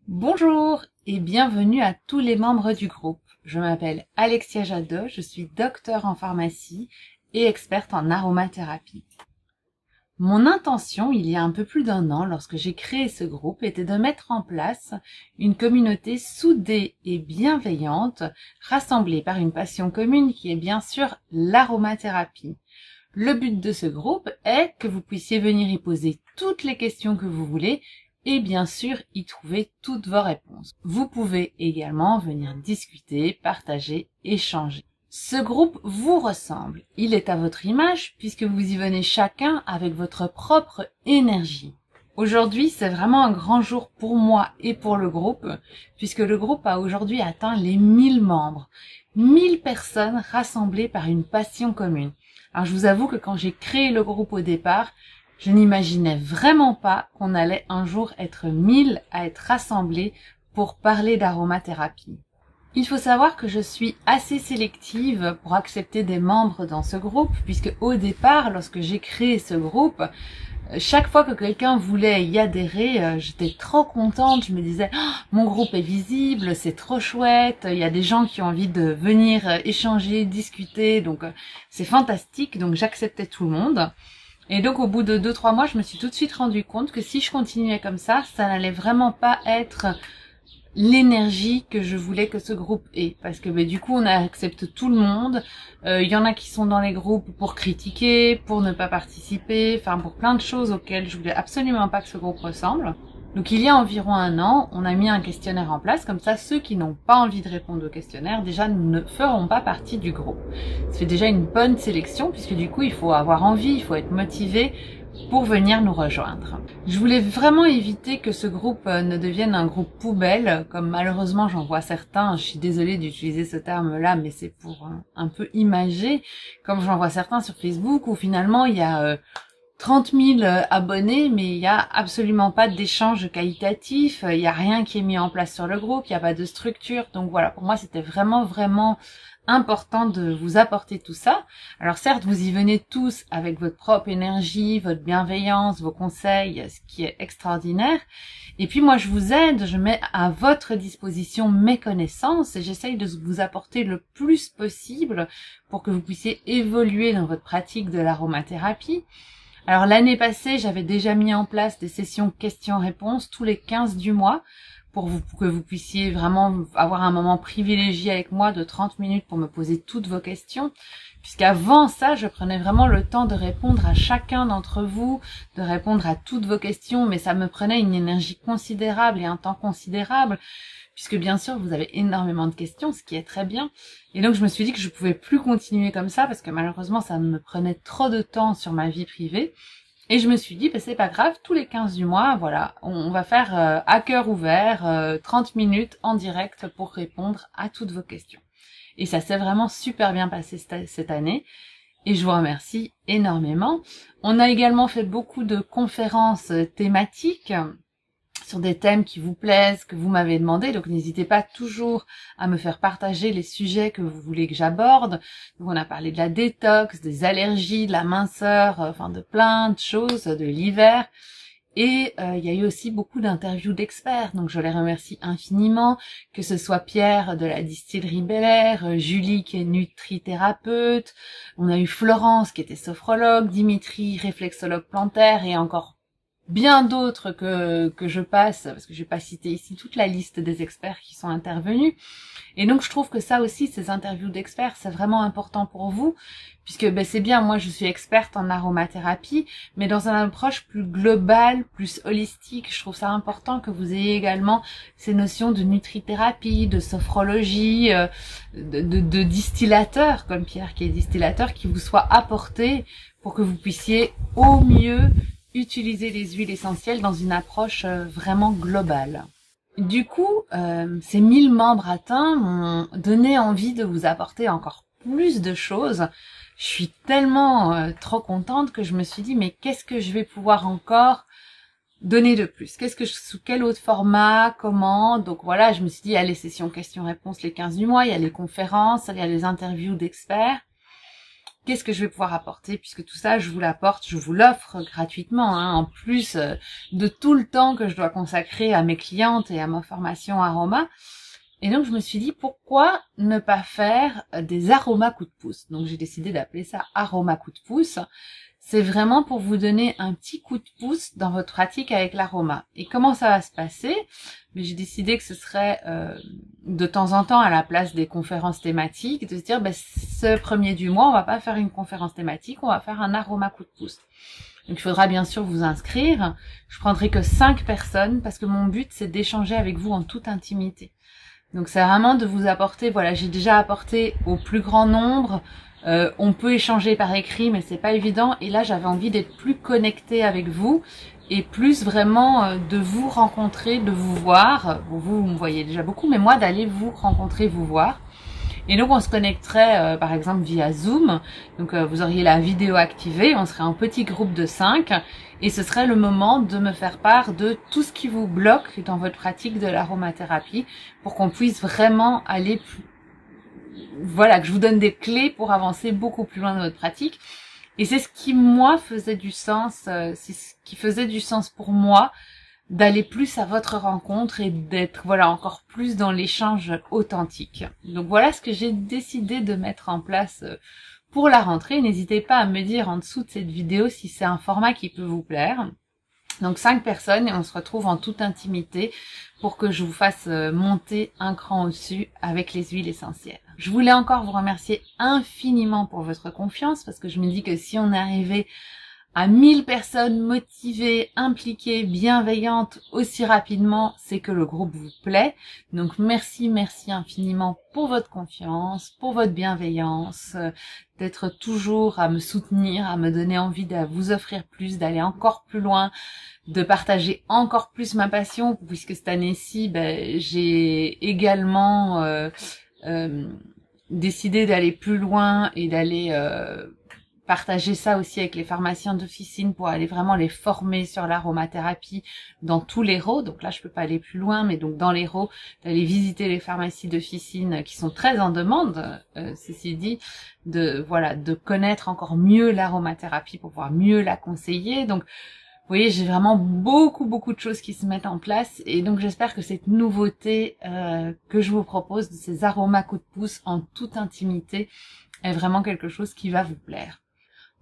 Bonjour et bienvenue à tous les membres du groupe. Je m'appelle Alexia Jadot, je suis docteure en pharmacie et experte en aromathérapie. Mon intention, il y a un peu plus d'un an, lorsque j'ai créé ce groupe, était de mettre en place une communauté soudée et bienveillante, rassemblée par une passion commune qui est bien sûr l'aromathérapie. Le but de ce groupe est que vous puissiez venir y poser toutes les questions que vous voulez et bien sûr y trouver toutes vos réponses. Vous pouvez également venir discuter, partager, échanger. Ce groupe vous ressemble. Il est à votre image puisque vous y venez chacun avec votre propre énergie. Aujourd'hui, c'est vraiment un grand jour pour moi et pour le groupe puisque le groupe a aujourd'hui atteint les 1000 membres. 1000 personnes rassemblées par une passion commune. Alors je vous avoue que quand j'ai créé le groupe au départ, je n'imaginais vraiment pas qu'on allait un jour être 1000 à être rassemblés pour parler d'aromathérapie. Il faut savoir que je suis assez sélective pour accepter des membres dans ce groupe, puisque au départ, lorsque j'ai créé ce groupe, chaque fois que quelqu'un voulait y adhérer, j'étais trop contente. Je me disais, oh, mon groupe est visible, c'est trop chouette. Il y a des gens qui ont envie de venir échanger, discuter, donc c'est fantastique. Donc j'acceptais tout le monde. Et donc au bout de 2-3 mois, je me suis tout de suite rendu compte que si je continuais comme ça n'allait vraiment pas être l'énergie que je voulais que ce groupe ait. Parce que du coup, on accepte tout le monde. Il y en a qui sont dans les groupes pour critiquer, pour ne pas participer, enfin pour plein de choses auxquelles je voulais absolument pas que ce groupe ressemble. Donc il y a environ un an, on a mis un questionnaire en place, comme ça ceux qui n'ont pas envie de répondre au questionnaire déjà ne feront pas partie du groupe. Ça fait déjà une bonne sélection puisque du coup il faut avoir envie, il faut être motivé pour venir nous rejoindre. Je voulais vraiment éviter que ce groupe ne devienne un groupe poubelle, comme malheureusement j'en vois certains, je suis désolée d'utiliser ce terme-là, mais c'est pour un peu imager, comme j'en vois certains sur Facebook où finalement il y a 30 000 abonnés, mais il n'y a absolument pas d'échange qualitatif, il n'y a rien qui est mis en place sur le groupe, il n'y a pas de structure. Donc voilà, pour moi c'était vraiment important de vous apporter tout ça. Alors certes, vous y venez tous avec votre propre énergie, votre bienveillance, vos conseils, ce qui est extraordinaire. Et puis moi je vous aide, je mets à votre disposition mes connaissances et j'essaye de vous apporter le plus possible pour que vous puissiez évoluer dans votre pratique de l'aromathérapie. Alors l'année passée, j'avais déjà mis en place des sessions questions-réponses tous les 15 du mois pour que vous puissiez vraiment avoir un moment privilégié avec moi de 30 minutes pour me poser toutes vos questions. Puisqu'avant ça, je prenais vraiment le temps de répondre à chacun d'entre vous, de répondre à toutes vos questions, mais ça me prenait une énergie considérable et un temps considérable. Puisque bien sûr, vous avez énormément de questions, ce qui est très bien. Et donc, je me suis dit que je pouvais plus continuer comme ça, parce que malheureusement, ça me prenait trop de temps sur ma vie privée. Et je me suis dit, c'est pas grave, tous les 15 du mois, voilà, on va faire à cœur ouvert, 30 minutes en direct pour répondre à toutes vos questions. Et ça s'est vraiment super bien passé cette année. Et je vous remercie énormément. On a également fait beaucoup de conférences thématiques sur des thèmes qui vous plaisent, que vous m'avez demandé. Donc n'hésitez pas toujours à me faire partager les sujets que vous voulez que j'aborde. Donc on a parlé de la détox, des allergies, de la minceur, enfin de plein de choses, de l'hiver. Et il y a eu aussi beaucoup d'interviews d'experts, donc je les remercie infiniment, que ce soit Pierre de la distillerie Bel Air, Julie qui est nutrithérapeute, on a eu Florence qui était sophrologue, Dimitri réflexologue plantaire et encore bien d'autres que je passe, parce que je vais pas citer ici toute la liste des experts qui sont intervenus. Et donc je trouve que ça aussi, ces interviews d'experts, c'est vraiment important pour vous, puisque c'est bien, moi je suis experte en aromathérapie, mais dans une approche plus globale, plus holistique, je trouve ça important que vous ayez également ces notions de nutrithérapie, de sophrologie, de distillateur, comme Pierre qui est distillateur, qui vous soient apportés pour que vous puissiez au mieux utiliser les huiles essentielles dans une approche vraiment globale. Du coup, ces 1000 membres atteints m'ont donné envie de vous apporter encore plus de choses. Je suis tellement trop contente que je me suis dit, mais qu'est-ce que je vais pouvoir encore donner de plus? Sous quel autre format? Comment? Donc voilà, je me suis dit, il y a les sessions questions-réponses les 15 du mois, il y a les conférences, il y a les interviews d'experts. qu'est-ce que je vais pouvoir apporter, puisque tout ça, je vous l'apporte, je vous l'offre gratuitement, hein, en plus de tout le temps que je dois consacrer à mes clientes et à ma formation aroma. Et donc, je me suis dit, pourquoi ne pas faire des aromas coup de pouce? Donc, j'ai décidé d'appeler ça aroma coup de pouce. C'est vraiment pour vous donner un petit coup de pouce dans votre pratique avec l'aroma. Et comment ça va se passer? Mais j'ai décidé que ce serait de temps en temps à la place des conférences thématiques, de se dire, ce premier du mois, on va pas faire une conférence thématique, on va faire un aroma coup de pouce. Donc il faudra bien sûr vous inscrire. Je prendrai que 5 personnes parce que mon but c'est d'échanger avec vous en toute intimité. Donc c'est vraiment de vous apporter, voilà, j'ai déjà apporté au plus grand nombre. On peut échanger par écrit, mais c'est pas évident. Et là, j'avais envie d'être plus connectée avec vous et plus vraiment de vous rencontrer, de vous voir. Bon, vous me voyez déjà beaucoup, mais moi d'aller vous rencontrer, vous voir. Et donc on se connecterait par exemple via Zoom. Donc vous auriez la vidéo activée, on serait en petit groupe de 5 et ce serait le moment de me faire part de tout ce qui vous bloque dans votre pratique de l'aromathérapie pour qu'on puisse vraiment aller plus... Voilà, que je vous donne des clés pour avancer beaucoup plus loin dans votre pratique. Et c'est ce qui, moi, faisait du sens, c'est ce qui faisait du sens pour moi, d'aller plus à votre rencontre et d'être, voilà, encore plus dans l'échange authentique. Donc voilà ce que j'ai décidé de mettre en place pour la rentrée. N'hésitez pas à me dire en dessous de cette vidéo si c'est un format qui peut vous plaire. Donc 5 personnes et on se retrouve en toute intimité pour que je vous fasse monter un cran au-dessus avec les huiles essentielles. Je voulais encore vous remercier infiniment pour votre confiance parce que je me dis que si on est arrivé à 1000 personnes motivées, impliquées, bienveillantes aussi rapidement, c'est que le groupe vous plaît. Donc merci infiniment pour votre confiance, pour votre bienveillance, d'être toujours à me soutenir, à me donner envie de vous offrir plus, d'aller encore plus loin, de partager encore plus ma passion, puisque cette année-ci, j'ai également décidé d'aller plus loin et d'aller partager ça aussi avec les pharmaciens d'officine pour aller vraiment les former sur l'aromathérapie dans tous l'Hérault. Donc là, je peux pas aller plus loin, mais donc dans l'Hérault, d'aller visiter les pharmacies d'officine qui sont très en demande, ceci dit, de connaître encore mieux l'aromathérapie pour pouvoir mieux la conseiller. Donc, vous voyez, j'ai vraiment beaucoup de choses qui se mettent en place et donc j'espère que cette nouveauté que je vous propose de ces aromas coup de pouce en toute intimité est vraiment quelque chose qui va vous plaire.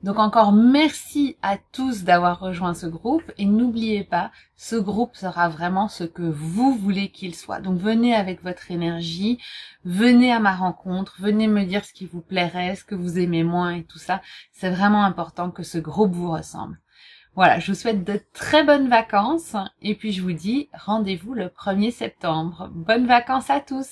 Donc encore merci à tous d'avoir rejoint ce groupe et n'oubliez pas, ce groupe sera vraiment ce que vous voulez qu'il soit. Donc venez avec votre énergie, venez à ma rencontre, venez me dire ce qui vous plairait, ce que vous aimez moins et tout ça. C'est vraiment important que ce groupe vous ressemble. Voilà, je vous souhaite de très bonnes vacances et puis je vous dis rendez-vous le 1er septembre. Bonnes vacances à tous!